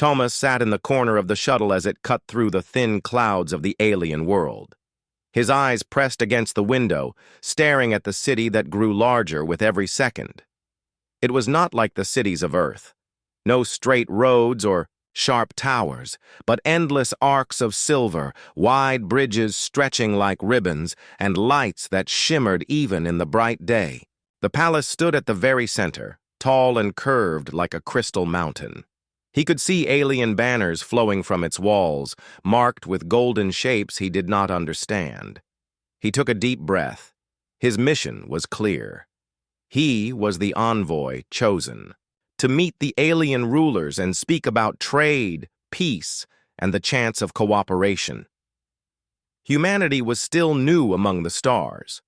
Thomas sat in the corner of the shuttle as it cut through the thin clouds of the alien world. His eyes pressed against the window, staring at the city that grew larger with every second. It was not like the cities of Earth. No straight roads or sharp towers, but endless arcs of silver, wide bridges stretching like ribbons, and lights that shimmered even in the bright day. The palace stood at the very center, tall and curved like a crystal mountain. He could see alien banners flowing from its walls, marked with golden shapes he did not understand. He took a deep breath. His mission was clear. He was the envoy chosen to meet the alien rulers and speak about trade, peace, and the chance of cooperation. Humanity was still new among the stars.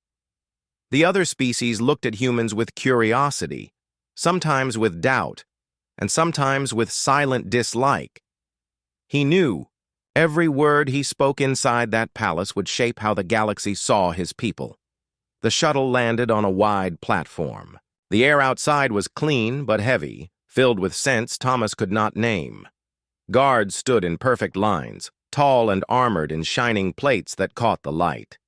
The other species looked at humans with curiosity, sometimes with doubt, and sometimes with silent dislike. He knew every word he spoke inside that palace would shape how the galaxy saw his people. The shuttle landed on a wide platform. The air outside was clean but heavy, filled with scents Thomas could not name. Guards stood in perfect lines, tall and armored in shining plates that caught the light.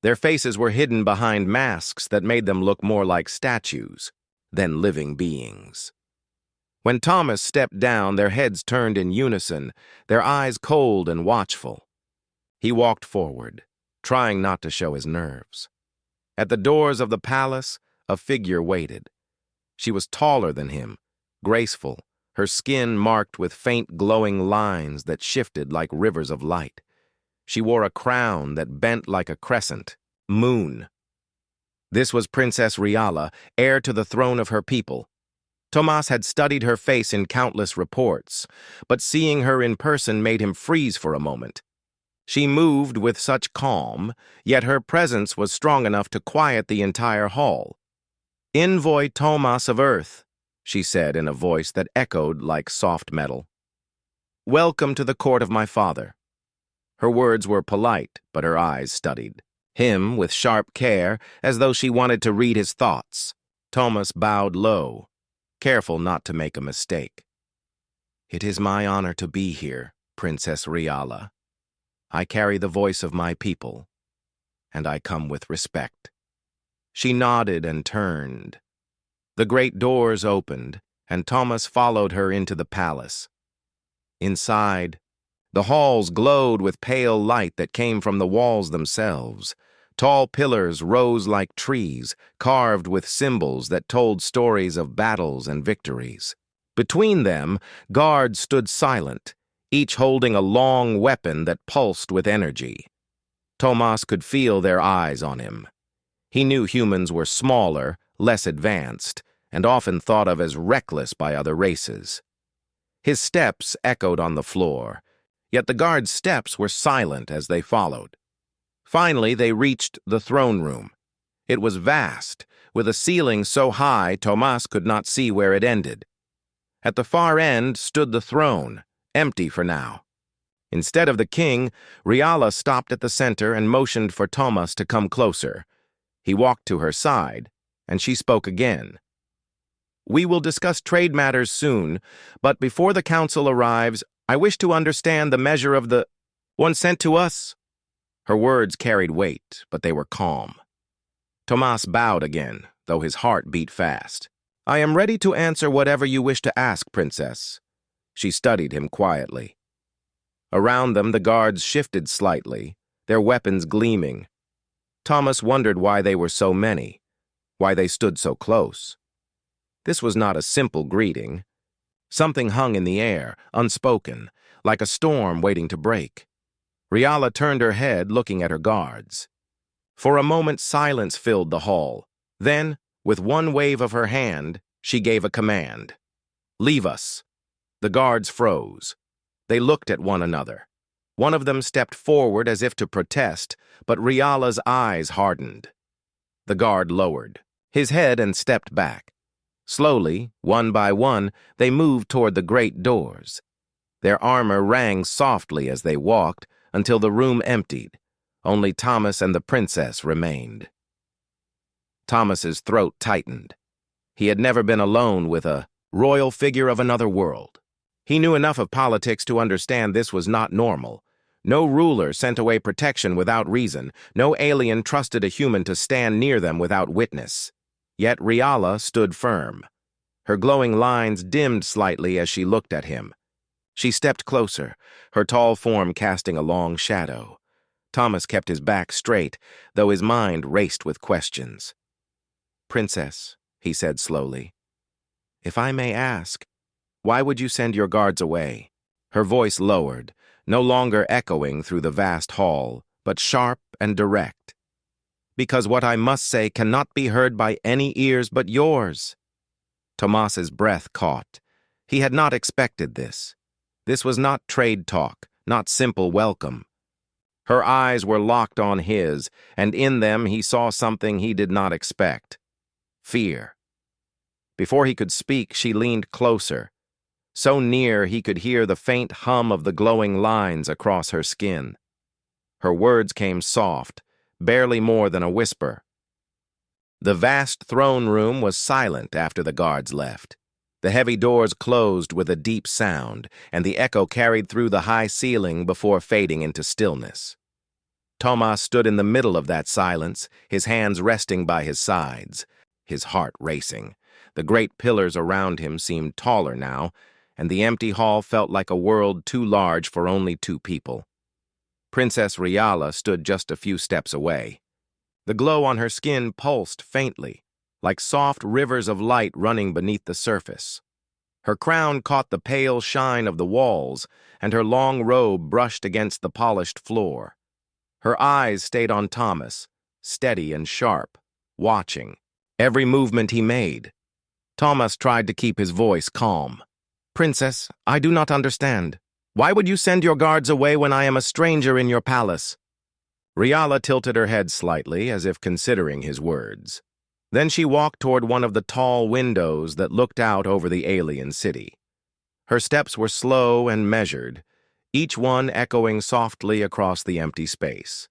Their faces were hidden behind masks that made them look more like statues than living beings. When Thomas stepped down, their heads turned in unison, their eyes cold and watchful. He walked forward, trying not to show his nerves. At the doors of the palace, a figure waited. She was taller than him, graceful, her skin marked with faint glowing lines that shifted like rivers of light. She wore a crown that bent like a crescent, moon. This was Princess Riala, heir to the throne of her people. Tomas had studied her face in countless reports, but seeing her in person made him freeze for a moment. She moved with such calm, yet her presence was strong enough to quiet the entire hall. "Envoy Tomas of Earth," she said in a voice that echoed like soft metal. "Welcome to the court of my father." Her words were polite, but her eyes studied him with sharp care, as though she wanted to read his thoughts. Tomas bowed low, careful not to make a mistake. "It is my honor to be here, Princess Riala. I carry the voice of my people, and I come with respect." She nodded and turned. The great doors opened, and Thomas followed her into the palace. Inside, the halls glowed with pale light that came from the walls themselves. Tall pillars rose like trees, carved with symbols that told stories of battles and victories. Between them, guards stood silent, each holding a long weapon that pulsed with energy. Tomas could feel their eyes on him. He knew humans were smaller, less advanced, and often thought of as reckless by other races. His steps echoed on the floor, yet the guards' steps were silent as they followed. Finally, they reached the throne room. It was vast, with a ceiling so high Tomas could not see where it ended. At the far end stood the throne, empty for now. Instead of the king, Riala stopped at the center and motioned for Tomas to come closer. He walked to her side, and she spoke again. "We will discuss trade matters soon, but before the council arrives, I wish to understand the measure of the one sent to us." Her words carried weight, but they were calm. Tomas bowed again, though his heart beat fast. "I am ready to answer whatever you wish to ask, Princess." She studied him quietly. Around them, the guards shifted slightly, their weapons gleaming. Thomas wondered why they were so many, why they stood so close. This was not a simple greeting. Something hung in the air, unspoken, like a storm waiting to break. Riala turned her head, looking at her guards. For a moment, silence filled the hall. Then, with one wave of her hand, she gave a command. "Leave us." The guards froze. They looked at one another. One of them stepped forward as if to protest, but Riala's eyes hardened. The guard lowered his head and stepped back. Slowly, one by one, they moved toward the great doors. Their armor rang softly as they walked, until the room emptied. Only Thomas and the princess remained. Thomas's throat tightened. He had never been alone with a royal figure of another world. He knew enough of politics to understand this was not normal. No ruler sent away protection without reason. No alien trusted a human to stand near them without witness. Yet Riala stood firm. Her glowing lines dimmed slightly as she looked at him. She stepped closer, her tall form casting a long shadow. Thomas kept his back straight, though his mind raced with questions. "Princess," he said slowly, "if I may ask, why would you send your guards away?" Her voice lowered, no longer echoing through the vast hall, but sharp and direct. "Because what I must say cannot be heard by any ears but yours." Tomas's breath caught. He had not expected this. This was not trade talk, not simple welcome. Her eyes were locked on his, and in them he saw something he did not expect. Fear. Before he could speak, she leaned closer. So near he could hear the faint hum of the glowing lines across her skin. Her words came soft, barely more than a whisper. The vast throne room was silent after the guards left. The heavy doors closed with a deep sound, and the echo carried through the high ceiling before fading into stillness. Tomas stood in the middle of that silence, his hands resting by his sides, his heart racing. The great pillars around him seemed taller now, and the empty hall felt like a world too large for only two people. Princess Riala stood just a few steps away. The glow on her skin pulsed faintly, like soft rivers of light running beneath the surface. Her crown caught the pale shine of the walls, and her long robe brushed against the polished floor. Her eyes stayed on Thomas, steady and sharp, watching every movement he made. Thomas tried to keep his voice calm. "Princess, I do not understand. Why would you send your guards away when I am a stranger in your palace?" Riala tilted her head slightly, as if considering his words. Then she walked toward one of the tall windows that looked out over the alien city. Her steps were slow and measured, each one echoing softly across the empty space.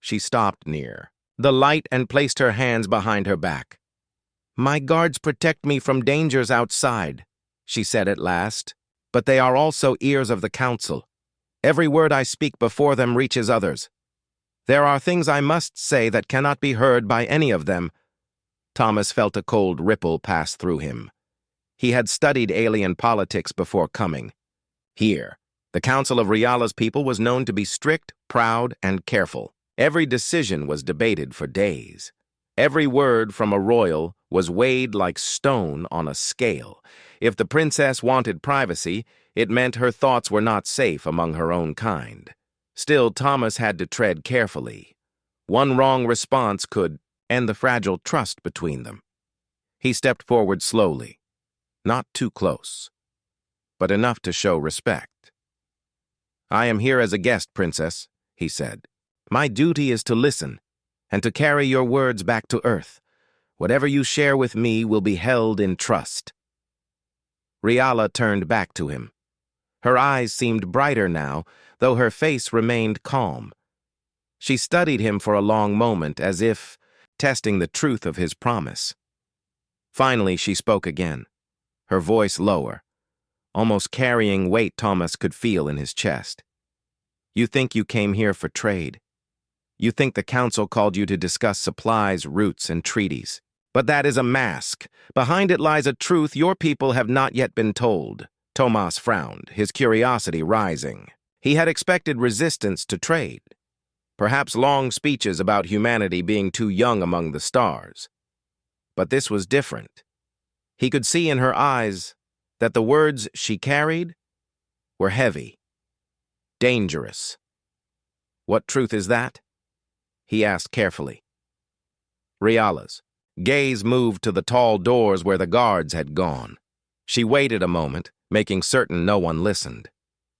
She stopped near the light and placed her hands behind her back. "My guards protect me from dangers outside," she said at last, "but they are also ears of the council. Every word I speak before them reaches others. There are things I must say that cannot be heard by any of them." Thomas felt a cold ripple pass through him. He had studied alien politics before coming. Here, the Council of Riala's people was known to be strict, proud, and careful. Every decision was debated for days. Every word from a royal was weighed like stone on a scale. If the princess wanted privacy, it meant her thoughts were not safe among her own kind. Still, Thomas had to tread carefully. One wrong response could end the fragile trust between them. He stepped forward slowly, not too close, but enough to show respect. "I am here as a guest, Princess," he said. "My duty is to listen and to carry your words back to Earth. Whatever you share with me will be held in trust." Riala turned back to him. Her eyes seemed brighter now, though her face remained calm. She studied him for a long moment, as if testing the truth of his promise. Finally, she spoke again, her voice lower, almost carrying weight Thomas could feel in his chest. "You think you came here for trade. You think the council called you to discuss supplies, routes, and treaties. But that is a mask. Behind it lies a truth your people have not yet been told." Tomas frowned, his curiosity rising. He had expected resistance to trade, perhaps long speeches about humanity being too young among the stars. But this was different. He could see in her eyes that the words she carried were heavy, dangerous. "What truth is that?" he asked carefully. Riala's gaze moved to the tall doors where the guards had gone. She waited a moment, making certain no one listened.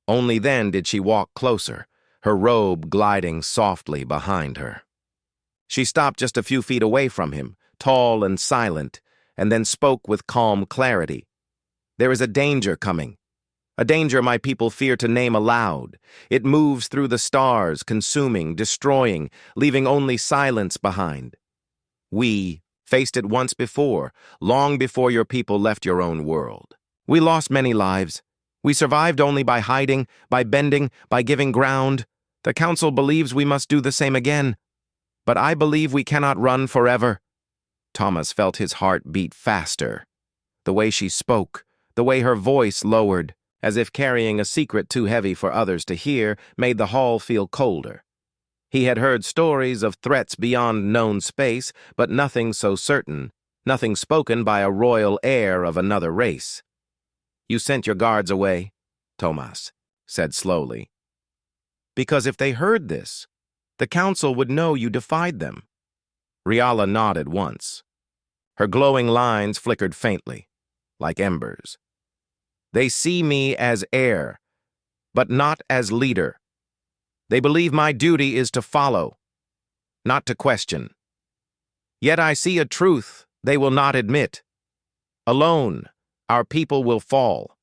Only then did she walk closer, her robe gliding softly behind her. She stopped just a few feet away from him, tall and silent, and then spoke with calm clarity. "There is a danger coming. A danger my people fear to name aloud. It moves through the stars, consuming, destroying, leaving only silence behind. We faced it once before, long before your people left your own world. We lost many lives, We survived only by hiding, by bending, by giving ground. The council believes we must do the same again. But I believe we cannot run forever." Thomas felt his heart beat faster. The way she spoke, the way her voice lowered, as if carrying a secret too heavy for others to hear, made the hall feel colder. He had heard stories of threats beyond known space, but nothing so certain, nothing spoken by a royal heir of another race. "You sent your guards away," Thomas said slowly. "Because if they heard this, the council would know you defied them." Riala nodded once. Her glowing lines flickered faintly, like embers. "They see me as heir, but not as leader. They believe my duty is to follow, not to question. Yet I see a truth they will not admit. Alone, our people will fall.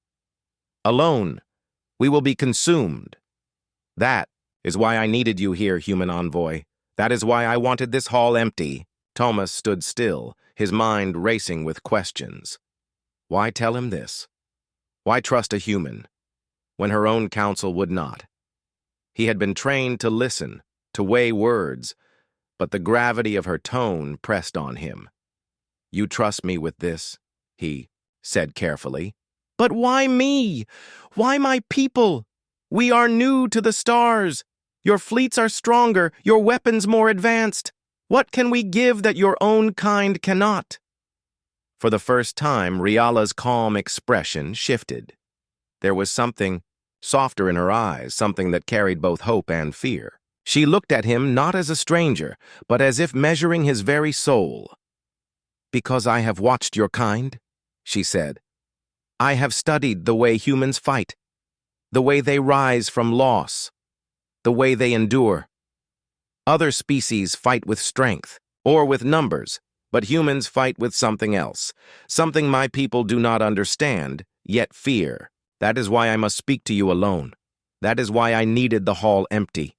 Alone, we will be consumed. That is why I needed you here, human envoy. That is why I wanted this hall empty." Thomas stood still, his mind racing with questions. Why tell him this? Why trust a human, when her own counsel would not? He had been trained to listen, to weigh words, but the gravity of her tone pressed on him. "You trust me with this," he said carefully. "But why me? Why my people? We are new to the stars. Your fleets are stronger, your weapons more advanced. What can we give that your own kind cannot?" For the first time, Riala's calm expression shifted. There was something softer in her eyes, something that carried both hope and fear. She looked at him not as a stranger, but as if measuring his very soul. "Because I have watched your kind," she said. "I have studied the way humans fight, the way they rise from loss, the way they endure. Other species fight with strength, or with numbers, but humans fight with something else, something my people do not understand, yet fear. That is why I must speak to you alone. That is why I needed the hall empty."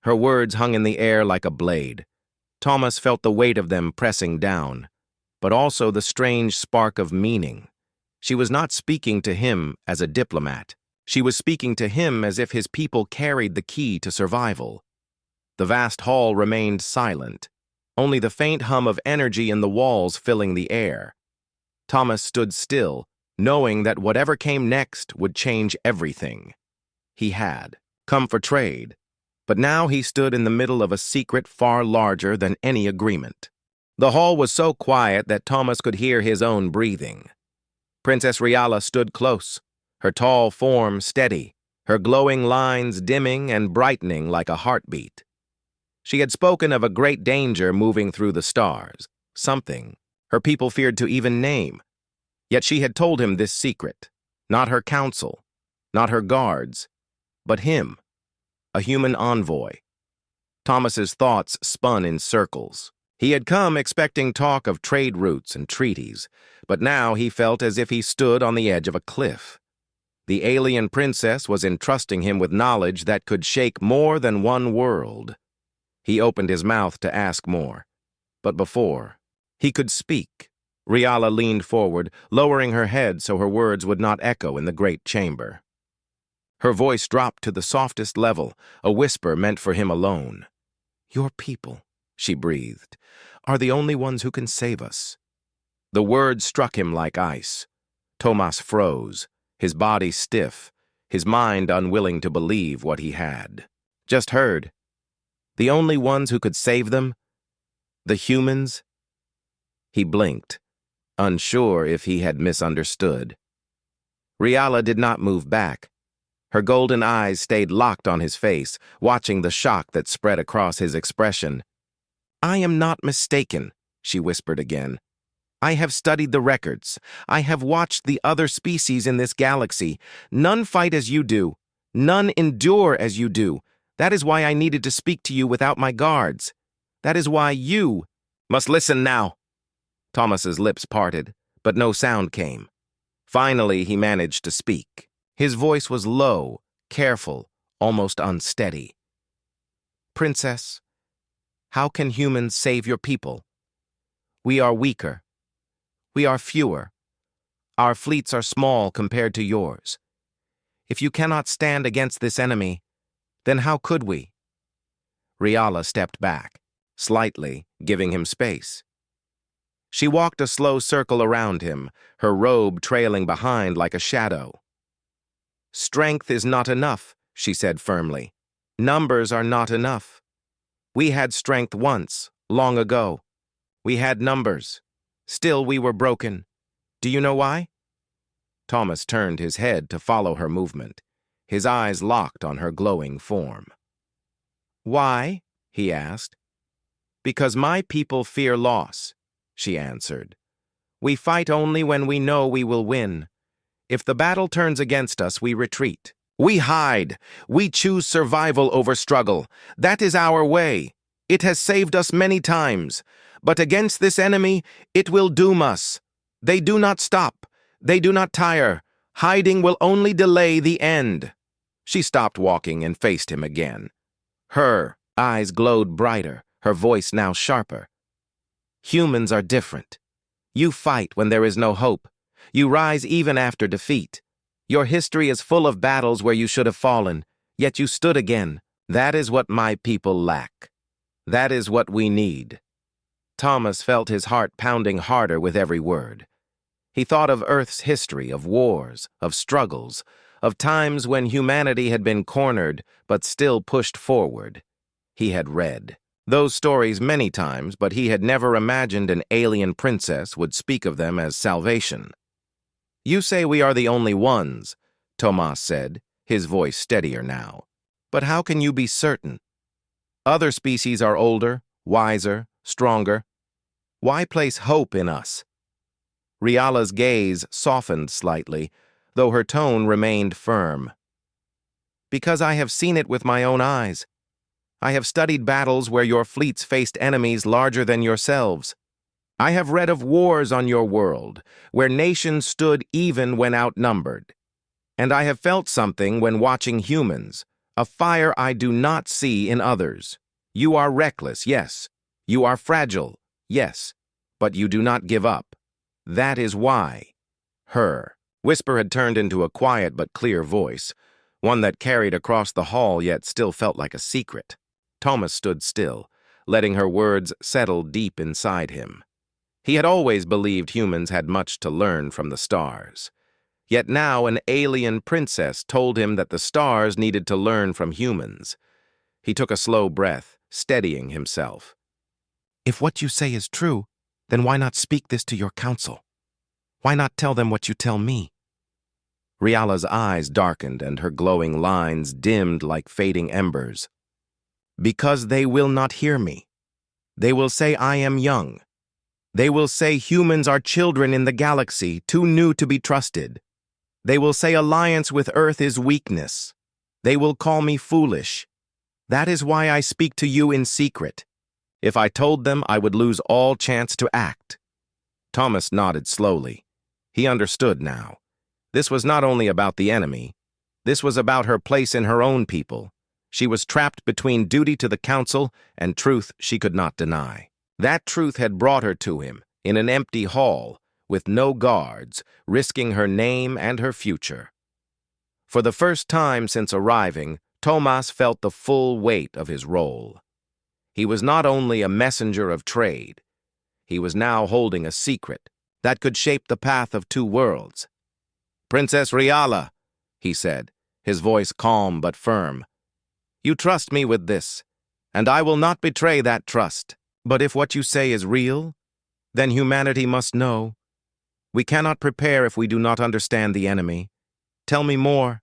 Her words hung in the air like a blade. Thomas felt the weight of them pressing down, but also the strange spark of meaning. She was not speaking to him as a diplomat. She was speaking to him as if his people carried the key to survival. The vast hall remained silent, only the faint hum of energy in the walls filling the air. Thomas stood still, knowing that whatever came next would change everything. He had come for trade, but now he stood in the middle of a secret far larger than any agreement. The hall was so quiet that Thomas could hear his own breathing. Princess Riala stood close, her tall form steady, her glowing lines dimming and brightening like a heartbeat. She had spoken of a great danger moving through the stars, something her people feared to even name. Yet she had told him this secret, not her council, not her guards, but him, a human envoy. Thomas's thoughts spun in circles. He had come expecting talk of trade routes and treaties, but now he felt as if he stood on the edge of a cliff. The alien princess was entrusting him with knowledge that could shake more than one world. He opened his mouth to ask more, but before he could speak, Riala leaned forward, lowering her head so her words would not echo in the great chamber. Her voice dropped to the softest level, a whisper meant for him alone. "Your people," she breathed, "are the only ones who can save us." The words struck him like ice. Thomas froze, his body stiff, his mind unwilling to believe what he had just heard. The only ones who could save them? The humans? He blinked, unsure if he had misunderstood. Riala did not move back. Her golden eyes stayed locked on his face, watching the shock that spread across his expression. "I am not mistaken," she whispered again. "I have studied the records. I have watched the other species in this galaxy. None fight as you do. None endure as you do. That is why I needed to speak to you without my guards. That is why you must listen now." Thomas's lips parted, but no sound came. Finally, he managed to speak. His voice was low, careful, almost unsteady. "Princess, how can humans save your people? We are weaker. We are fewer. Our fleets are small compared to yours. If you cannot stand against this enemy, then how could we? Riala stepped back, slightly, giving him space. She walked a slow circle around him, her robe trailing behind like a shadow. Strength is not enough, she said firmly. Numbers are not enough. We had strength once, long ago. We had numbers. Still, we were broken. Do you know why? Thomas turned his head to follow her movement, his eyes locked on her glowing form. Why? He asked. Because my people fear loss, she answered. We fight only when we know we will win. If the battle turns against us, we retreat. We hide. We choose survival over struggle. That is our way. It has saved us many times. But against this enemy, it will doom us. They do not stop. They do not tire. Hiding will only delay the end. She stopped walking and faced him again. Her eyes glowed brighter, her voice now sharper. Humans are different. You fight when there is no hope. You rise even after defeat. Your history is full of battles where you should have fallen, yet you stood again. That is what my people lack. That is what we need. Thomas felt his heart pounding harder with every word. He thought of Earth's history, of wars, of struggles, of times when humanity had been cornered but still pushed forward. He had read those stories many times, but he had never imagined an alien princess would speak of them as salvation. You say we are the only ones, Thomas said, his voice steadier now. But how can you be certain? Other species are older, wiser, stronger. Why place hope in us? Riala's gaze softened slightly, though her tone remained firm. Because I have seen it with my own eyes. I have studied battles where your fleets faced enemies larger than yourselves. I have read of wars on your world, where nations stood even when outnumbered. And I have felt something when watching humans, a fire I do not see in others. You are reckless, yes. You are fragile, yes. But you do not give up. That is why. Her whisper had turned into a quiet but clear voice, one that carried across the hall yet still felt like a secret. Thomas stood still, letting her words settle deep inside him. He had always believed humans had much to learn from the stars. Yet now an alien princess told him that the stars needed to learn from humans. He took a slow breath, steadying himself. If what you say is true, then why not speak this to your council? Why not tell them what you tell me? Riala's eyes darkened and her glowing lines dimmed like fading embers. Because they will not hear me. They will say I am young. They will say humans are children in the galaxy, too new to be trusted. They will say alliance with Earth is weakness. They will call me foolish. That is why I speak to you in secret. If I told them, I would lose all chance to act. Thomas nodded slowly. He understood now. This was not only about the enemy. This was about her place in her own people. She was trapped between duty to the council and truth she could not deny. That truth had brought her to him, in an empty hall, with no guards, risking her name and her future. For the first time since arriving, Thomas felt the full weight of his role. He was not only a messenger of trade. He was now holding a secret that could shape the path of two worlds. Princess Riala, he said, his voice calm but firm. You trust me with this, and I will not betray that trust. But if what you say is real, then humanity must know. We cannot prepare if we do not understand the enemy. Tell me more.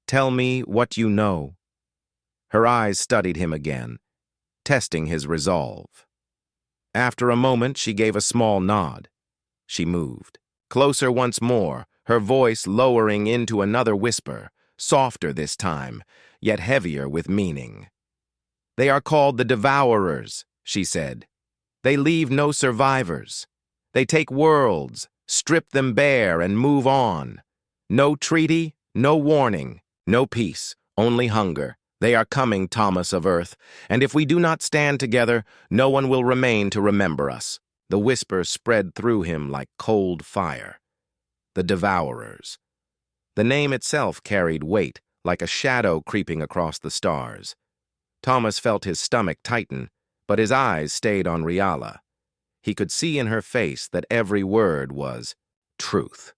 Tell me what you know. Her eyes studied him again, testing his resolve. After a moment, she gave a small nod. She moved. Closer once more, her voice lowering into another whisper, softer this time, yet heavier with meaning. They are called the Devourers, she said. They leave no survivors. They take worlds, strip them bare, and move on. No treaty, no warning, no peace, only hunger. They are coming, Thomas of Earth, and if we do not stand together, no one will remain to remember us. The whisper spread through him like cold fire. The Devourers. The name itself carried weight, like a shadow creeping across the stars. Thomas felt his stomach tighten, but his eyes stayed on Riala. He could see in her face that every word was truth.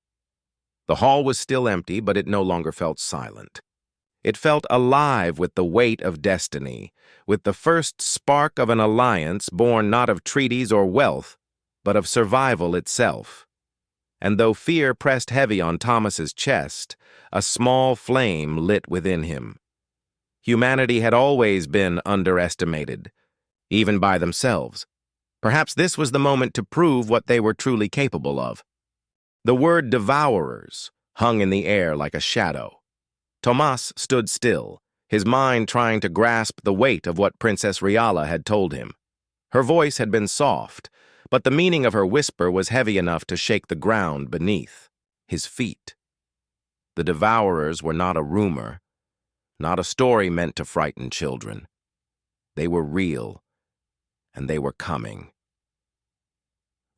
The hall was still empty, but it no longer felt silent. It felt alive with the weight of destiny, with the first spark of an alliance born not of treaties or wealth, but of survival itself. And though fear pressed heavy on Thomas's chest, a small flame lit within him. Humanity had always been underestimated, even by themselves. Perhaps this was the moment to prove what they were truly capable of. The word devourers hung in the air like a shadow. Tomas stood still, his mind trying to grasp the weight of what Princess Riala had told him. Her voice had been soft, but the meaning of her whisper was heavy enough to shake the ground beneath his feet. The devourers were not a rumor, not a story meant to frighten children. They were real, and they were coming.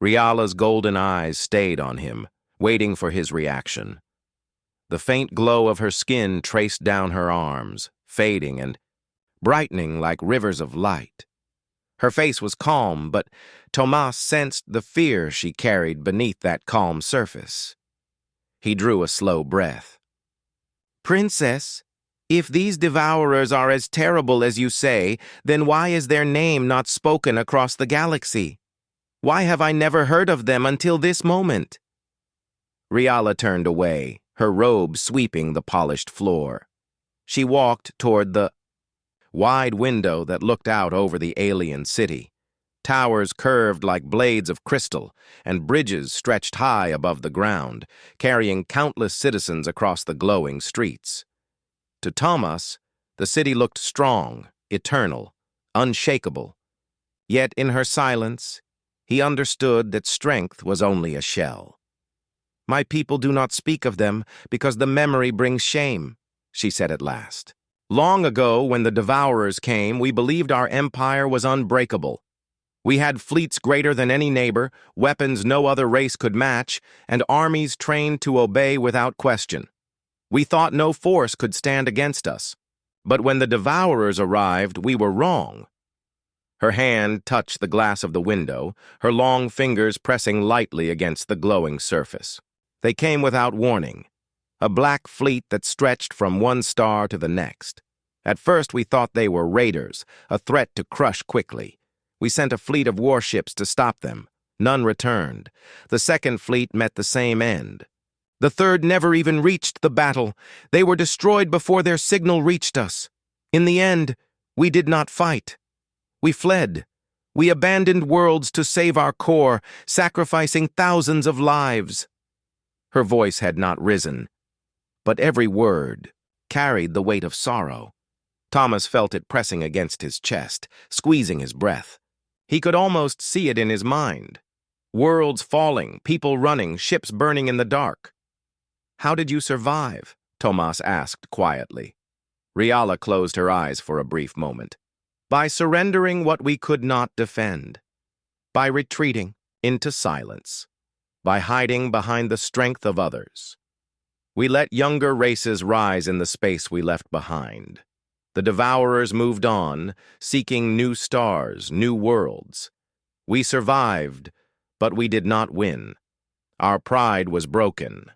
Riala's golden eyes stayed on him, waiting for his reaction. The faint glow of her skin traced down her arms, fading and brightening like rivers of light. Her face was calm, but Tomas sensed the fear she carried beneath that calm surface. He drew a slow breath. "Princess, if these devourers are as terrible as you say, then why is their name not spoken across the galaxy? Why have I never heard of them until this moment?" Riala turned away, her robe sweeping the polished floor. She walked toward the wide window that looked out over the alien city. Towers curved like blades of crystal, and bridges stretched high above the ground, carrying countless citizens across the glowing streets. To Thomas, the city looked strong, eternal, unshakable. Yet in her silence, he understood that strength was only a shell. "My people do not speak of them because the memory brings shame," she said at last. "Long ago, when the devourers came, we believed our empire was unbreakable. We had fleets greater than any neighbor, weapons no other race could match, and armies trained to obey without question. We thought no force could stand against us. But when the devourers arrived, we were wrong." Her hand touched the glass of the window, her long fingers pressing lightly against the glowing surface. They came without warning, a black fleet that stretched from one star to the next. At first we thought they were raiders, a threat to crush quickly. We sent a fleet of warships to stop them. None returned. The second fleet met the same end. The third never even reached the battle. They were destroyed before their signal reached us. In the end, we did not fight. We fled. We abandoned worlds to save our core, sacrificing thousands of lives. Her voice had not risen, but every word carried the weight of sorrow. Thomas felt it pressing against his chest, squeezing his breath. He could almost see it in his mind. Worlds falling, people running, ships burning in the dark. "How did you survive?" Tomas asked quietly. Riala closed her eyes for a brief moment. "By surrendering what we could not defend. By retreating into silence. By hiding behind the strength of others. We let younger races rise in the space we left behind. The devourers moved on, seeking new stars, new worlds. We survived, but we did not win. Our pride was broken.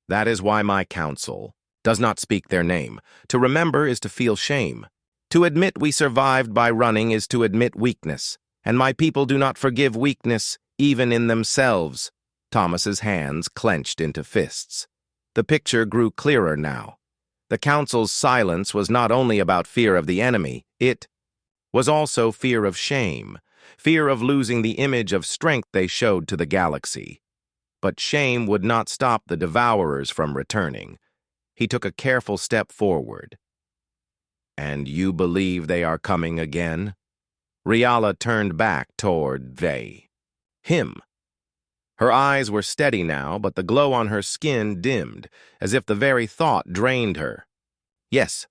That is why my council does not speak their name. To remember is to feel shame. To admit we survived by running is to admit weakness, and my people do not forgive weakness even in themselves." Thomas's hands clenched into fists. The picture grew clearer now. The council's silence was not only about fear of the enemy, it was also fear of shame, fear of losing the image of strength they showed to the galaxy. But shame would not stop the devourers from returning. He took a careful step forward. "And you believe they are coming again?" Riala turned back toward him. Her eyes were steady now, but the glow on her skin dimmed, as if the very thought drained her. "Yes.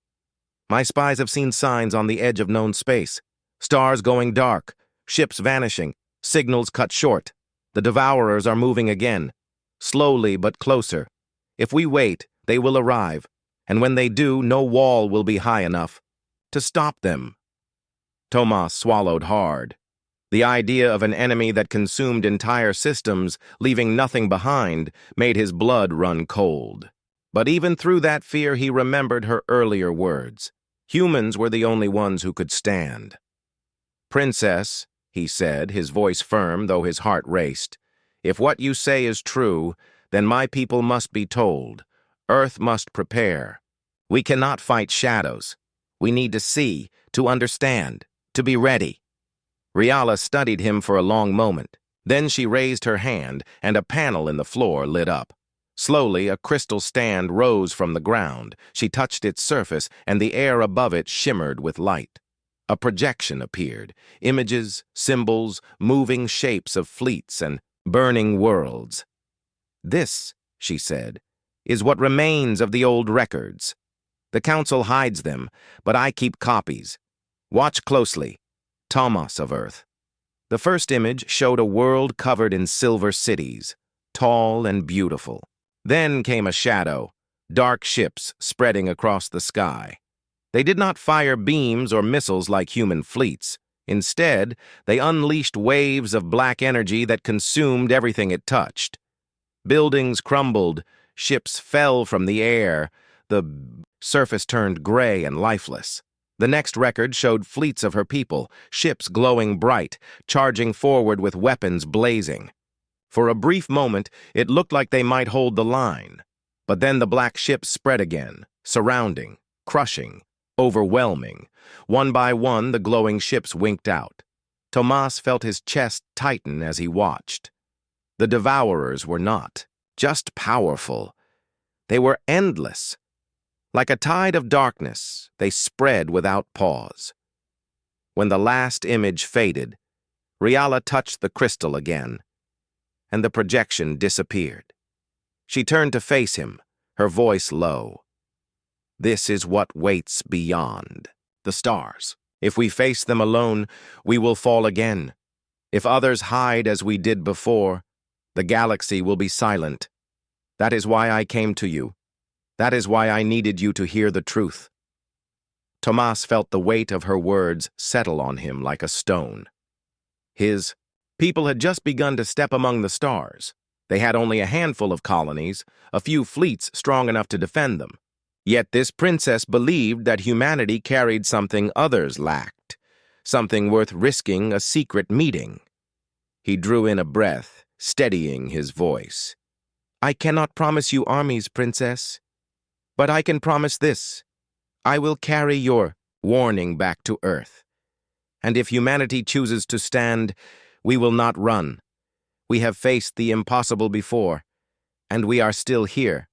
My spies have seen signs on the edge of known space. Stars going dark, ships vanishing, signals cut short. The devourers are moving again. Slowly but closer. If we wait, They will arrive, and when they do, no wall will be high enough to stop them. Tomas swallowed hard. The idea of an enemy that consumed entire systems, leaving nothing behind, made his blood run cold. But even through that fear, he remembered her earlier words. Humans were the only ones who could stand. "Princess," he said, his voice firm, though his heart raced, "if what you say is true, then my people must be told. Earth must prepare. We cannot fight shadows. We need to see, to understand, to be ready." Riala studied him for a long moment. Then she raised her hand, and a panel in the floor lit up. Slowly, a crystal stand rose from the ground. She touched its surface, and the air above it shimmered with light. A projection appeared. Images, symbols, moving shapes of fleets and burning worlds. "This," she said, "is what remains of the old records. The Council hides them, but I keep copies. Watch closely. Tomas of Earth." The first image showed a world covered in silver cities, tall and beautiful. Then came a shadow, dark ships spreading across the sky. They did not fire beams or missiles like human fleets. Instead, they unleashed waves of black energy that consumed everything it touched. Buildings crumbled, ships fell from the air, the surface turned gray and lifeless. The next record showed fleets of her people, ships glowing bright, charging forward with weapons blazing. For a brief moment, it looked like they might hold the line. But then the black ships spread again, surrounding, crushing, overwhelming. One by one, the glowing ships winked out. Tomas felt his chest tighten as he watched. The devourers were not just powerful. They were endless. Like a tide of darkness, they spread without pause. When the last image faded, Riala touched the crystal again, and the projection disappeared. She turned to face him, her voice low. "This is what waits beyond the stars. If we face them alone, we will fall again. If others hide as we did before, the galaxy will be silent. That is why I came to you. That is why I needed you to hear the truth." Tomas felt the weight of her words settle on him like a stone. His people had just begun to step among the stars. They had only a handful of colonies, a few fleets strong enough to defend them. Yet this princess believed that humanity carried something others lacked, something worth risking a secret meeting. He drew in a breath, steadying his voice. "I cannot promise you armies, princess, but I can promise this. I will carry your warning back to Earth. And if humanity chooses to stand, we will not run. We have faced the impossible before, and we are still here."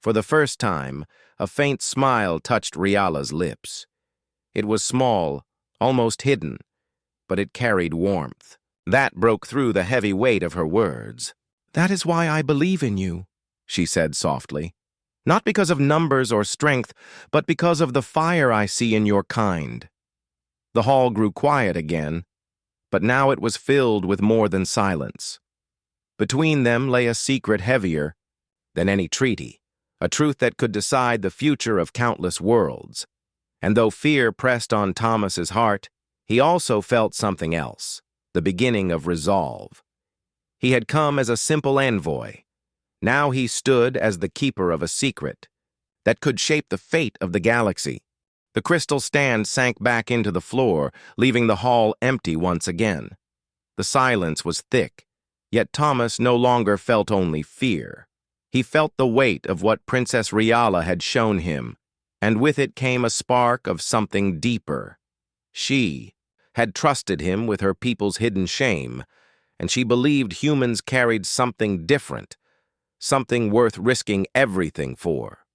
For the first time, a faint smile touched Riala's lips. It was small, almost hidden, but it carried warmth. That broke through the heavy weight of her words. "That is why I believe in you," she said softly. "Not because of numbers or strength, but because of the fire I see in your kind." The hall grew quiet again, but now it was filled with more than silence. Between them lay a secret heavier than any treaty, a truth that could decide the future of countless worlds. And though fear pressed on Thomas's heart, he also felt something else, the beginning of resolve. He had come as a simple envoy. Now he stood as the keeper of a secret that could shape the fate of the galaxy. The crystal stand sank back into the floor, leaving the hall empty once again. The silence was thick, yet Thomas no longer felt only fear. He felt the weight of what Princess Riala had shown him, and with it came a spark of something deeper. She had trusted him with her people's hidden shame, and she believed humans carried something different, something worth risking everything for.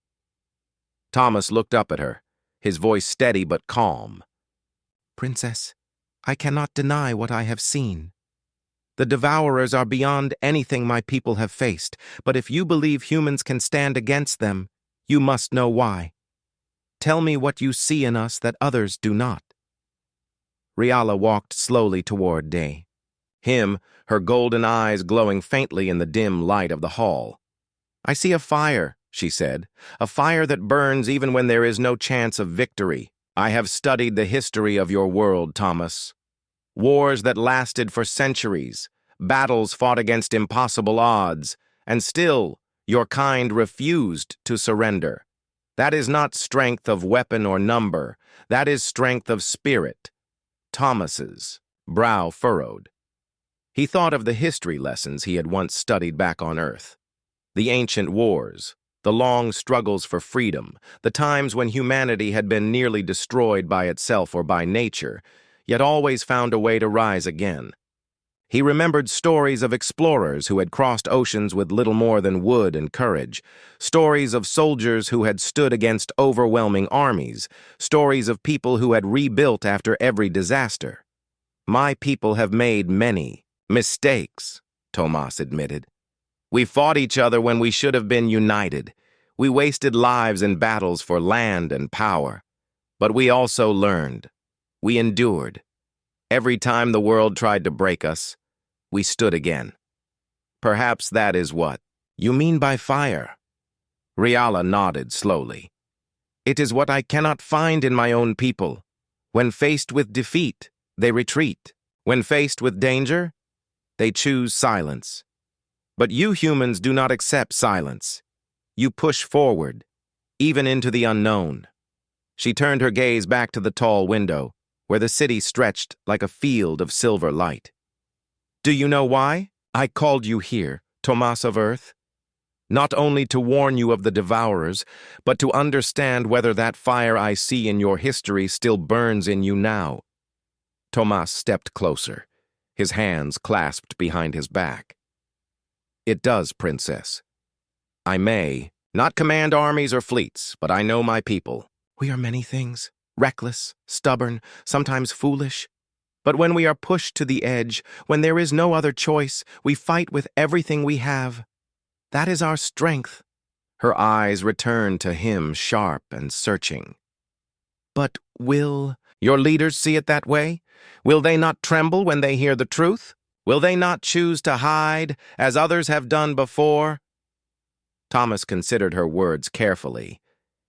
Thomas looked up at her, his voice steady but calm. "Princess, I cannot deny what I have seen. The devourers are beyond anything my people have faced, but if you believe humans can stand against them, you must know why. Tell me what you see in us that others do not." Riala walked slowly toward Day. Her golden eyes glowing faintly in the dim light of the hall. "I see a fire she said. A fire that burns even when there is no chance of victory. I have studied the history of your world, Thomas. Wars that lasted for centuries, battles fought against impossible odds, and still your kind refused to surrender. That is not strength of weapon or number. That is strength of spirit. Thomas's brow furrowed. He thought of the history lessons he had once studied back on Earth. The ancient wars, the long struggles for freedom, the times when humanity had been nearly destroyed by itself or by nature, yet always found a way to rise again. He remembered stories of explorers who had crossed oceans with little more than wood and courage, stories of soldiers who had stood against overwhelming armies, stories of people who had rebuilt after every disaster. My people have made many mistakes, Tomas admitted. We fought each other when we should have been united. We wasted lives in battles for land and power. But we also learned. We endured. Every time the world tried to break us, we stood again. Perhaps that is what you mean by fire. Riala nodded slowly. It is what I cannot find in my own people. When faced with defeat, they retreat. When faced with danger, they choose silence. But you humans do not accept silence. You push forward, even into the unknown. She turned her gaze back to the tall window, where the city stretched like a field of silver light. Do you know why I called you here, Tomas of Earth? Not only to warn you of the devourers, but to understand whether that fire I see in your history still burns in you now. Tomas stepped closer, his hands clasped behind his back. It does, Princess. I may not command armies or fleets, but I know my people. We are many things, reckless, stubborn, sometimes foolish. But when we are pushed to the edge, when there is no other choice, we fight with everything we have. That is our strength. Her eyes returned to him, sharp and searching. But will your leaders see it that way? Will they not tremble when they hear the truth? Will they not choose to hide, as others have done before? Thomas considered her words carefully.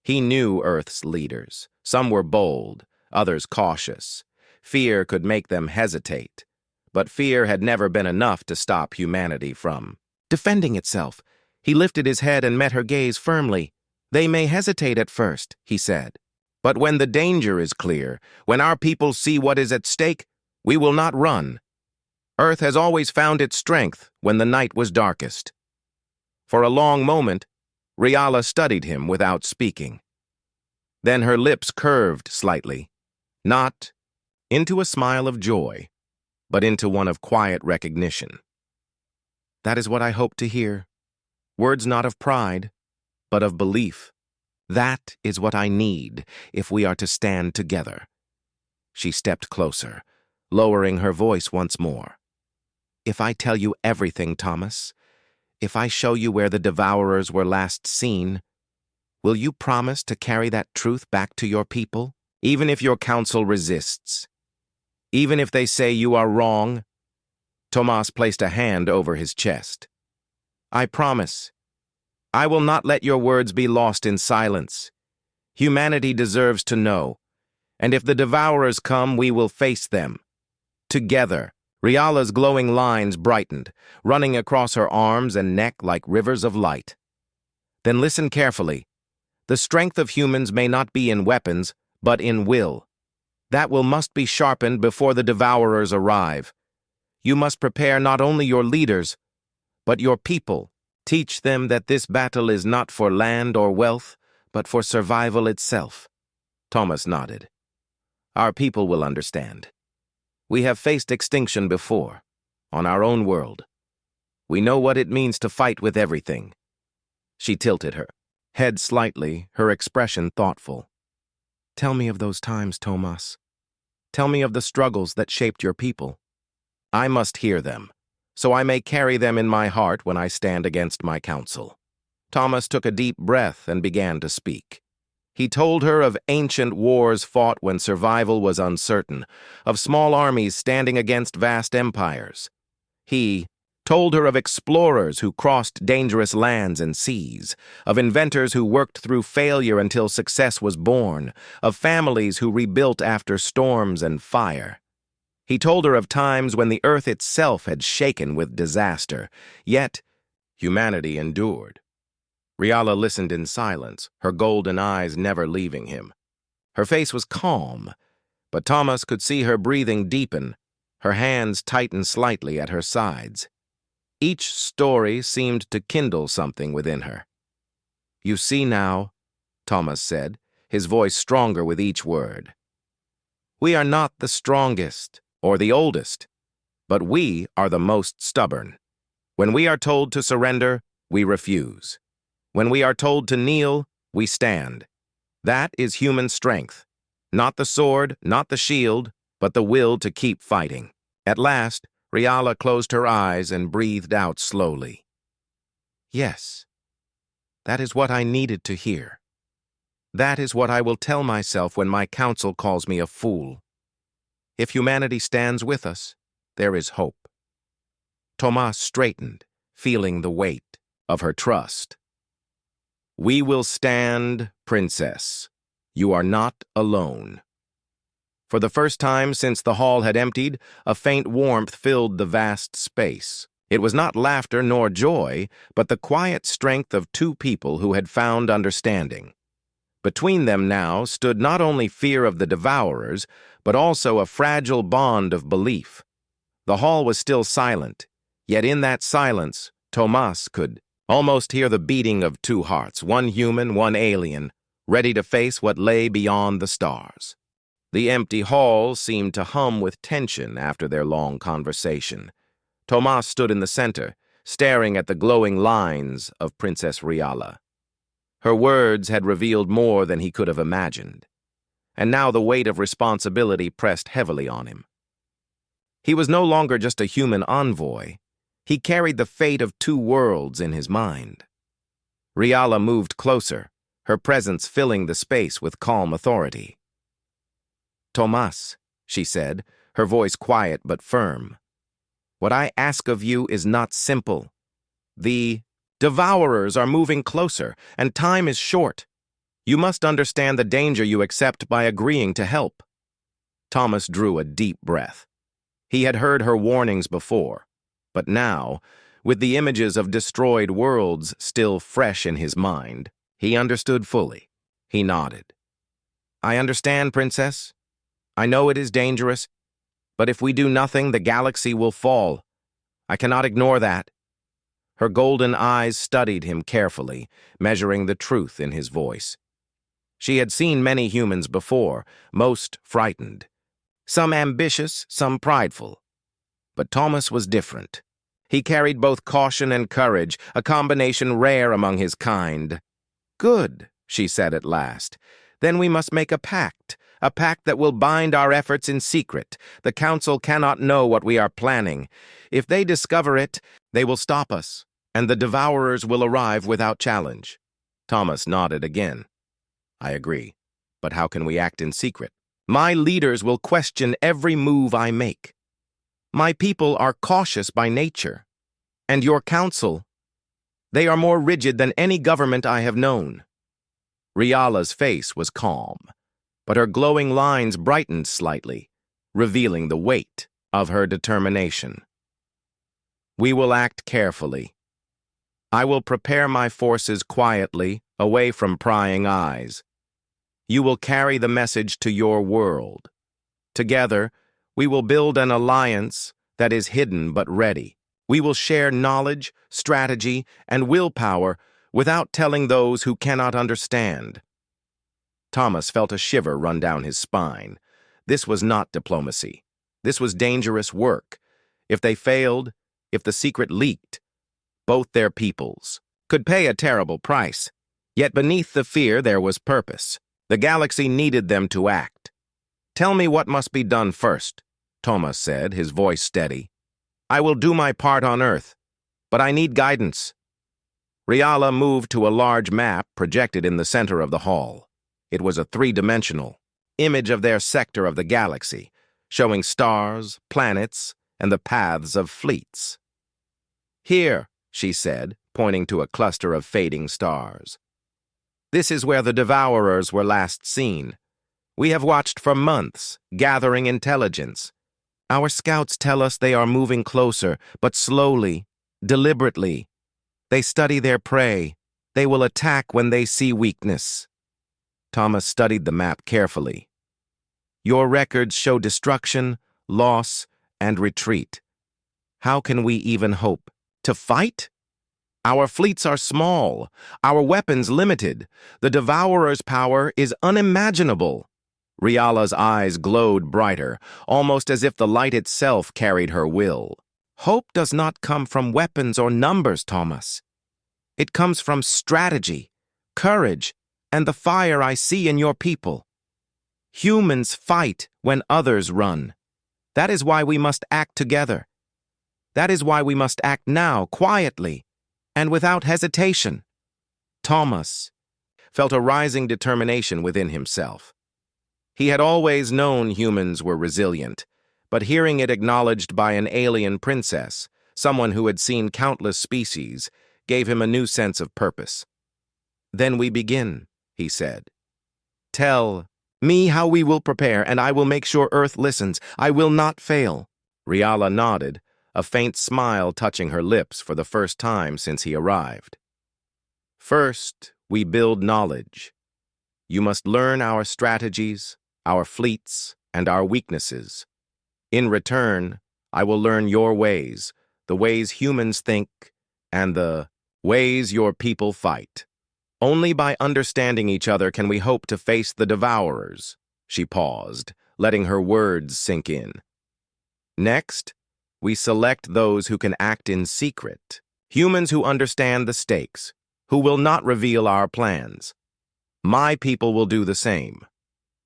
He knew Earth's leaders. Some were bold, others cautious. Fear could make them hesitate. But fear had never been enough to stop humanity from defending itself. He lifted his head and met her gaze firmly. They may hesitate at first, he said. But when the danger is clear, when our people see what is at stake, we will not run. Earth has always found its strength when the night was darkest. For a long moment, Riala studied him without speaking. Then her lips curved slightly, not into a smile of joy, but into one of quiet recognition. That is what I hope to hear. Words not of pride, but of belief. That is what I need if we are to stand together. She stepped closer, lowering her voice once more. If I tell you everything, Thomas, if I show you where the devourers were last seen, will you promise to carry that truth back to your people, even if your council resists? Even if they say you are wrong? Tomas placed a hand over his chest. I promise. I will not let your words be lost in silence. Humanity deserves to know, and if the devourers come, we will face them. Together. Riala's glowing lines brightened, running across her arms and neck like rivers of light. Then listen carefully. The strength of humans may not be in weapons, but in will. That will must be sharpened before the devourers arrive. You must prepare not only your leaders, but your people. Teach them that this battle is not for land or wealth, but for survival itself. Thomas nodded. Our people will understand. We have faced extinction before, on our own world. We know what it means to fight with everything. She tilted her head slightly, her expression thoughtful. Tell me of those times, Tomas. Tell me of the struggles that shaped your people. I must hear them, so I may carry them in my heart when I stand against my council. Thomas took a deep breath and began to speak. He told her of ancient wars fought when survival was uncertain, of small armies standing against vast empires. He, told her of explorers who crossed dangerous lands and seas, of inventors who worked through failure until success was born, of families who rebuilt after storms and fire. He told her of times when the earth itself had shaken with disaster, yet humanity endured. Riala listened in silence, her golden eyes never leaving him. Her face was calm, but Thomas could see her breathing deepen, her hands tighten slightly at her sides. Each story seemed to kindle something within her. "You see now," Thomas said, his voice stronger with each word. "We are not the strongest or the oldest, but we are the most stubborn. When we are told to surrender, we refuse. When we are told to kneel, we stand. That is human strength. Not the sword, not the shield, but the will to keep fighting." At last, Riala closed her eyes and breathed out slowly. "Yes, that is what I needed to hear. That is what I will tell myself when my council calls me a fool. If humanity stands with us, there is hope." Thomas straightened, feeling the weight of her trust. "We will stand, Princess. You are not alone." For the first time since the hall had emptied, a faint warmth filled the vast space. It was not laughter nor joy, but the quiet strength of two people who had found understanding. Between them now stood not only fear of the devourers, but also a fragile bond of belief. The hall was still silent, yet in that silence, Thomas could almost hear the beating of two hearts, one human, one alien, ready to face what lay beyond the stars. The empty hall seemed to hum with tension after their long conversation. Thomas stood in the center, staring at the glowing lines of Princess Riala. Her words had revealed more than he could have imagined, and now the weight of responsibility pressed heavily on him. He was no longer just a human envoy. He carried the fate of two worlds in his mind. Riala moved closer, her presence filling the space with calm authority. "Thomas," she said, her voice quiet but firm, "what I ask of you is not simple. The devourers are moving closer, and time is short. You must understand the danger you accept by agreeing to help." Thomas drew a deep breath. He had heard her warnings before, but now, with the images of destroyed worlds still fresh in his mind, he understood fully. He nodded. "I understand, Princess. I know it is dangerous, but if we do nothing, the galaxy will fall. I cannot ignore that." Her golden eyes studied him carefully, measuring the truth in his voice. She had seen many humans before, most frightened. Some ambitious, some prideful. But Thomas was different. He carried both caution and courage, a combination rare among his kind. "Good," she said at last. "Then we must make a pact that will bind our efforts in secret. The Council cannot know what we are planning. If they discover it, they will stop us, and the devourers will arrive without challenge." Thomas nodded again. "I agree. But how can we act in secret? My leaders will question every move I make. My people are cautious by nature. And your council, they are more rigid than any government I have known." Riala's face was calm, but her glowing lines brightened slightly, revealing the weight of her determination. "We will act carefully. I will prepare my forces quietly, away from prying eyes. You will carry the message to your world. Together, we will build an alliance that is hidden but ready. We will share knowledge, strategy, and willpower without telling those who cannot understand." Thomas felt a shiver run down his spine. This was not diplomacy. This was dangerous work. If they failed, if the secret leaked, both their peoples could pay a terrible price. Yet beneath the fear there was purpose. The galaxy needed them to act. "Tell me what must be done first," Thomas said, his voice steady. "I will do my part on Earth, but I need guidance." Riala moved to a large map projected in the center of the hall. It was a three-dimensional image of their sector of the galaxy, showing stars, planets, and the paths of fleets. Here, she said, pointing to a cluster of fading stars. This is where the Devourers were last seen. We have watched for months, gathering intelligence. Our scouts tell us they are moving closer, but slowly, deliberately. They study their prey. They will attack when they see weakness. Thomas studied the map carefully. Your records show destruction, loss, and retreat. How can we even hope to fight? Our fleets are small, our weapons limited. The Devourer's power is unimaginable. Riala's eyes glowed brighter, almost as if the light itself carried her will. Hope does not come from weapons or numbers, Thomas. It comes from strategy, courage, and the fire I see in your people. Humans fight when others run. That is why we must act together. That is why we must act now, quietly, and without hesitation. Thomas felt a rising determination within himself. He had always known humans were resilient, but hearing it acknowledged by an alien princess, someone who had seen countless species, gave him a new sense of purpose. Then we begin, he said. Tell me how we will prepare, and I will make sure Earth listens. I will not fail. Riala nodded, a faint smile touching her lips for the first time since he arrived. First, we build knowledge. You must learn our strategies, our fleets, and our weaknesses. In return, I will learn your ways, the ways humans think, and the ways your people fight. Only by understanding each other can we hope to face the Devourers. She paused, letting her words sink in. Next, we select those who can act in secret, humans who understand the stakes, who will not reveal our plans. My people will do the same.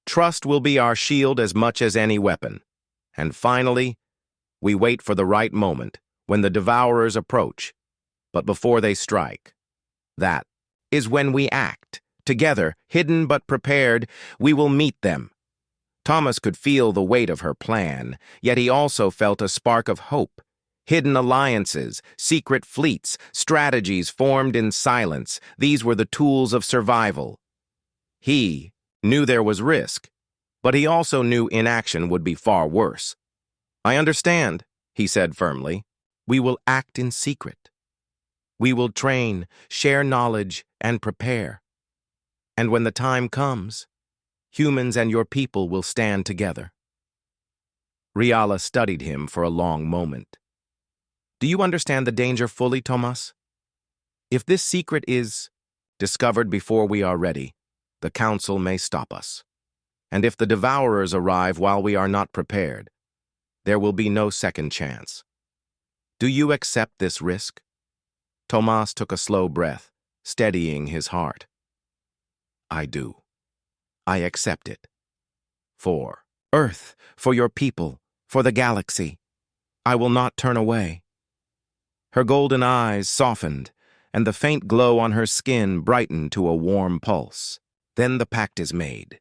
Trust will be our shield as much as any weapon. And finally, we wait for the right moment, when the Devourers approach. But before they strike, that is when we act. Together, hidden but prepared, we will meet them. Thomas could feel the weight of her plan, yet he also felt a spark of hope. Hidden alliances, secret fleets, strategies formed in silence, these were the tools of survival. He knew there was risk, but he also knew inaction would be far worse. I understand, he said firmly. We will act in secret. We will train, share knowledge, and prepare. And when the time comes, humans and your people will stand together. Riala studied him for a long moment. Do you understand the danger fully, Thomas? If this secret is discovered before we are ready, the Council may stop us. And if the Devourers arrive while we are not prepared, there will be no second chance. Do you accept this risk? Thomas took a slow breath, steadying his heart. I do. I accept it. For Earth, for your people, for the galaxy, I will not turn away. Her golden eyes softened, and the faint glow on her skin brightened to a warm pulse. Then the pact is made.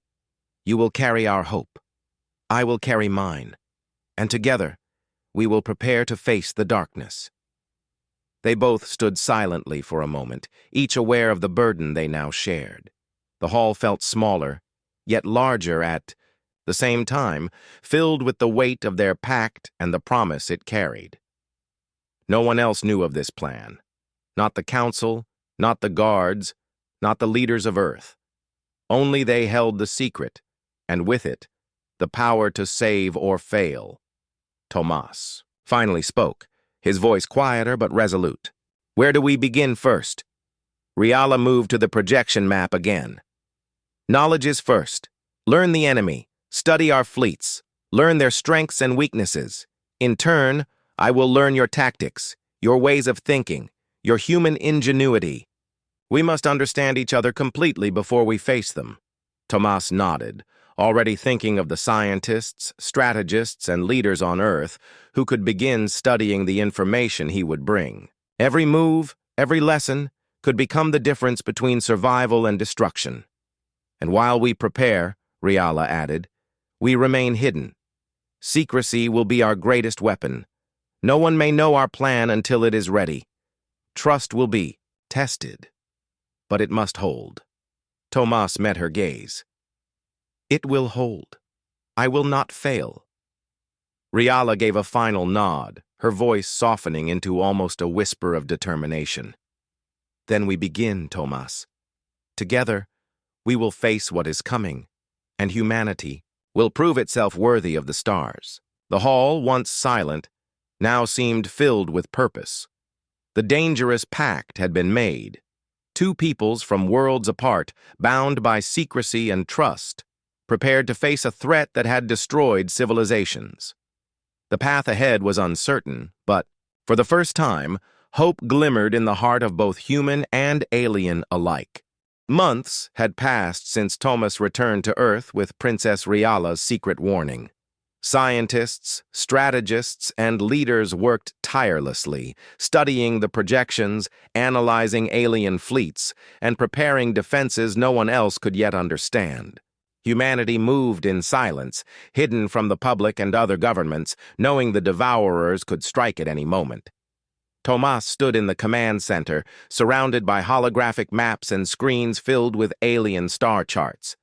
You will carry our hope. I will carry mine. And together, we will prepare to face the darkness. They both stood silently for a moment, each aware of the burden they now shared. The hall felt smaller, yet larger at the same time, filled with the weight of their pact and the promise it carried. No one else knew of this plan. Not the Council, not the guards, not the leaders of Earth. Only they held the secret, and with it, the power to save or fail. Thomas finally spoke, his voice quieter but resolute. Where do we begin first? Riala moved to the projection map again. Knowledge is first. Learn the enemy. Study our fleets. Learn their strengths and weaknesses. In turn, I will learn your tactics, your ways of thinking, your human ingenuity. We must understand each other completely before we face them. Thomas nodded, already thinking of the scientists, strategists, and leaders on Earth who could begin studying the information he would bring. Every move, every lesson, could become the difference between survival and destruction. And while we prepare, Riala added, we remain hidden. Secrecy will be our greatest weapon. No one may know our plan until it is ready. Trust will be tested, but it must hold. Tomas met her gaze. It will hold. I will not fail. Riala gave a final nod, her voice softening into almost a whisper of determination. Then we begin, Tomas. Together, we will face what is coming, and humanity will prove itself worthy of the stars. The hall, once silent, now seemed filled with purpose. The dangerous pact had been made. Two peoples from worlds apart, bound by secrecy and trust, prepared to face a threat that had destroyed civilizations. The path ahead was uncertain, but, for the first time, hope glimmered in the heart of both human and alien alike. Months had passed since Tomas returned to Earth with Princess Riala's secret warning. Scientists, strategists, and leaders worked tirelessly, studying the projections, analyzing alien fleets, and preparing defenses no one else could yet understand. Humanity moved in silence, hidden from the public and other governments, knowing the devourers could strike at any moment. Tomas stood in the command center, surrounded by holographic maps and screens filled with alien star charts.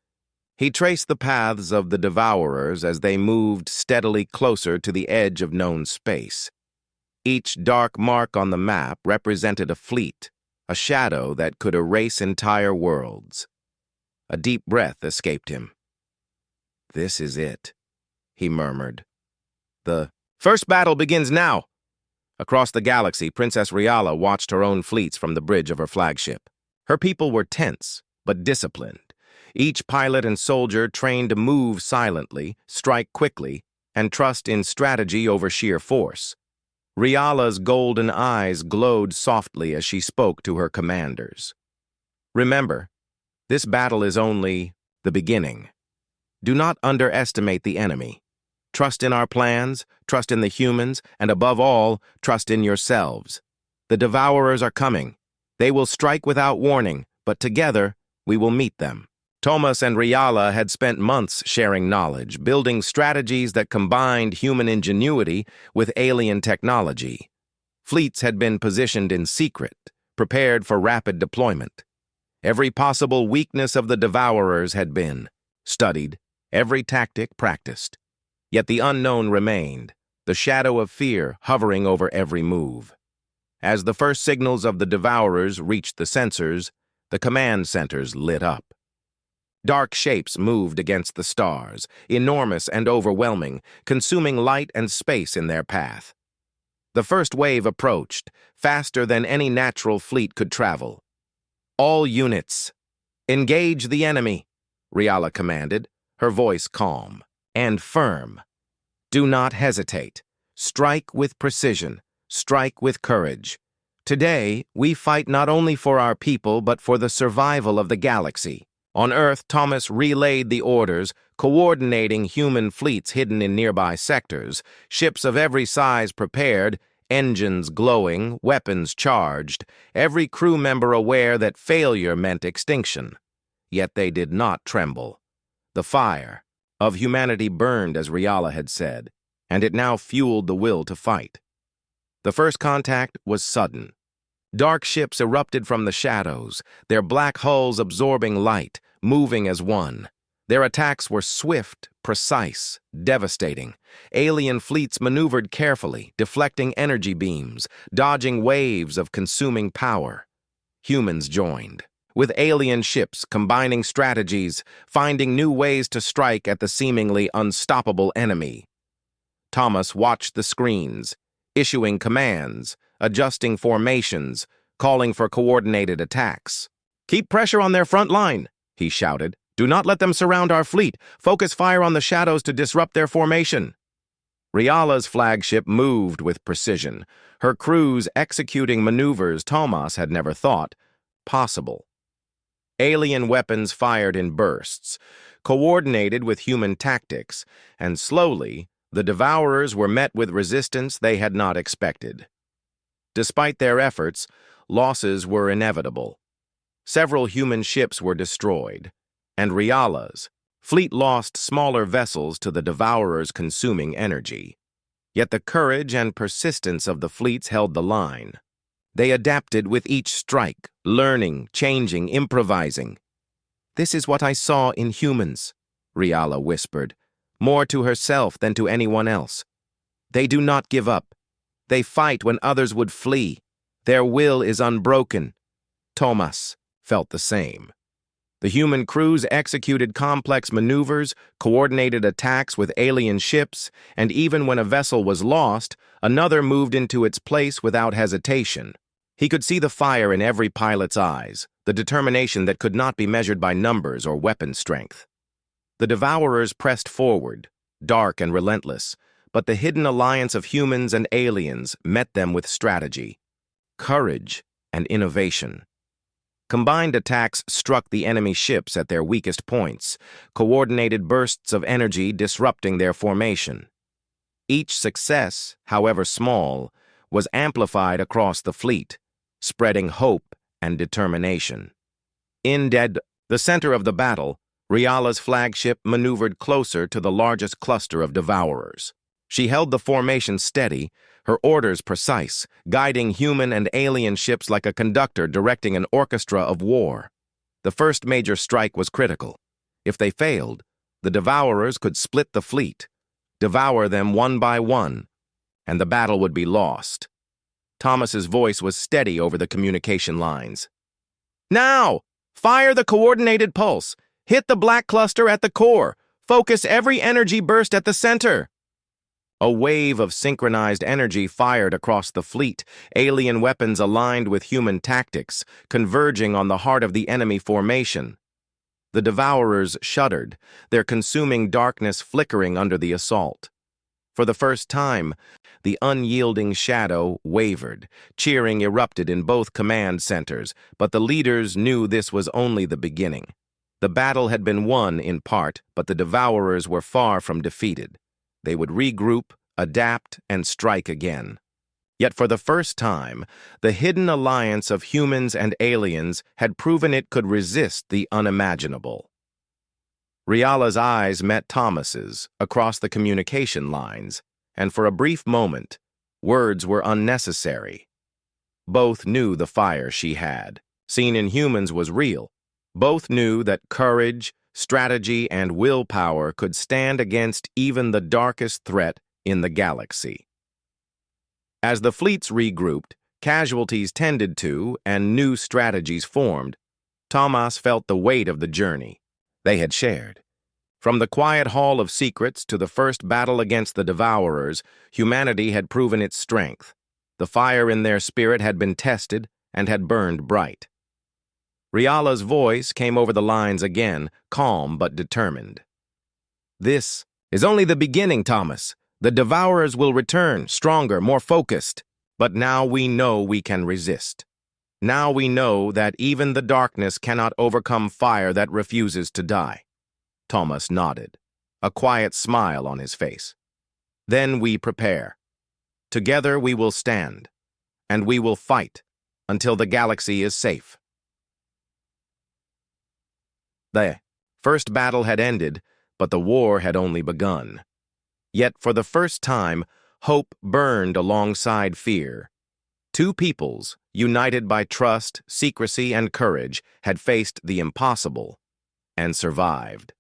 He traced the paths of the devourers as they moved steadily closer to the edge of known space. Each dark mark on the map represented a fleet, a shadow that could erase entire worlds. A deep breath escaped him. "This is it," he murmured. "The first battle begins now." Across the galaxy, Princess Riala watched her own fleets from the bridge of her flagship. Her people were tense, but disciplined. Each pilot and soldier trained to move silently, strike quickly, and trust in strategy over sheer force. Riala's golden eyes glowed softly as she spoke to her commanders. "Remember, this battle is only the beginning. Do not underestimate the enemy. Trust in our plans, trust in the humans, and above all, trust in yourselves. The devourers are coming. They will strike without warning, but together we will meet them." Tomas and Riala had spent months sharing knowledge, building strategies that combined human ingenuity with alien technology. Fleets had been positioned in secret, prepared for rapid deployment. Every possible weakness of the devourers had been studied, every tactic practiced. Yet the unknown remained, the shadow of fear hovering over every move. As the first signals of the devourers reached the sensors, the command centers lit up. Dark shapes moved against the stars, enormous and overwhelming, consuming light and space in their path. The first wave approached, faster than any natural fleet could travel. "All units, engage the enemy," Riala commanded, her voice calm and firm. "Do not hesitate. Strike with precision. Strike with courage. Today, we fight not only for our people, but for the survival of the galaxy." On Earth, Tomas relayed the orders, coordinating human fleets hidden in nearby sectors, ships of every size prepared, engines glowing, weapons charged, every crew member aware that failure meant extinction. Yet they did not tremble. The fire of humanity burned, as Riala had said, and it now fueled the will to fight. The first contact was sudden. Dark ships erupted from the shadows, their black hulls absorbing light, moving as one. Their attacks were swift, precise, devastating. Alien fleets maneuvered carefully, deflecting energy beams, dodging waves of consuming power. Humans joined, with alien ships combining strategies, finding new ways to strike at the seemingly unstoppable enemy. Tomas watched the screens, issuing commands, adjusting formations, calling for coordinated attacks. "Keep pressure on their front line," he shouted. "Do not let them surround our fleet. Focus fire on the shadows to disrupt their formation." Riala's flagship moved with precision, her crews executing maneuvers Tomas had never thought possible. Alien weapons fired in bursts, coordinated with human tactics, and slowly, the devourers were met with resistance they had not expected. Despite their efforts, losses were inevitable. Several human ships were destroyed, and Riala's fleet lost smaller vessels to the devourers' consuming energy. Yet the courage and persistence of the fleets held the line. They adapted with each strike, learning, changing, improvising. "This is what I saw in humans," Riala whispered, more to herself than to anyone else. "They do not give up. They fight when others would flee. Their will is unbroken." Thomas felt the same. The human crews executed complex maneuvers, coordinated attacks with alien ships, and even when a vessel was lost, another moved into its place without hesitation. He could see the fire in every pilot's eyes, the determination that could not be measured by numbers or weapon strength. The Devourers pressed forward, dark and relentless, but the hidden alliance of humans and aliens met them with strategy, courage, and innovation. Combined attacks struck the enemy ships at their weakest points, coordinated bursts of energy disrupting their formation. Each success, however small, was amplified across the fleet, spreading hope and determination. In the center of the battle, Riala's flagship maneuvered closer to the largest cluster of Devourers. She held the formation steady, her orders precise, guiding human and alien ships like a conductor directing an orchestra of war. The first major strike was critical. If they failed, the Devourers could split the fleet, devour them one by one, and the battle would be lost. Thomas's voice was steady over the communication lines. "Now! Fire the coordinated pulse! Hit the black cluster at the core! Focus every energy burst at the center!" A wave of synchronized energy fired across the fleet, alien weapons aligned with human tactics, converging on the heart of the enemy formation. The Devourers shuddered, their consuming darkness flickering under the assault. For the first time, the unyielding shadow wavered. Cheering erupted in both command centers, but the leaders knew this was only the beginning. The battle had been won in part, but the Devourers were far from defeated. They would regroup, adapt, and strike again. Yet for the first time, the hidden alliance of humans and aliens had proven it could resist the unimaginable. Riala's eyes met Thomas's across the communication lines, and for a brief moment, words were unnecessary. Both knew the fire she had, seen in humans, was real. Both knew that courage, strategy, and willpower could stand against even the darkest threat in the galaxy. As the fleets regrouped, casualties tended to, and new strategies formed, Thomas felt the weight of the journey they had shared. From the quiet Hall of Secrets to the first battle against the Devourers, humanity had proven its strength. The fire in their spirit had been tested and had burned bright. Riala's voice came over the lines again, calm but determined. "This is only the beginning, Thomas. The Devourers will return, stronger, more focused. But now we know we can resist. Now we know that even the darkness cannot overcome fire that refuses to die." Thomas nodded, a quiet smile on his face. "Then we prepare. Together we will stand, and we will fight until the galaxy is safe." The first battle had ended, but the war had only begun. Yet for the first time, hope burned alongside fear. Two peoples, united by trust, secrecy, and courage, had faced the impossible and survived.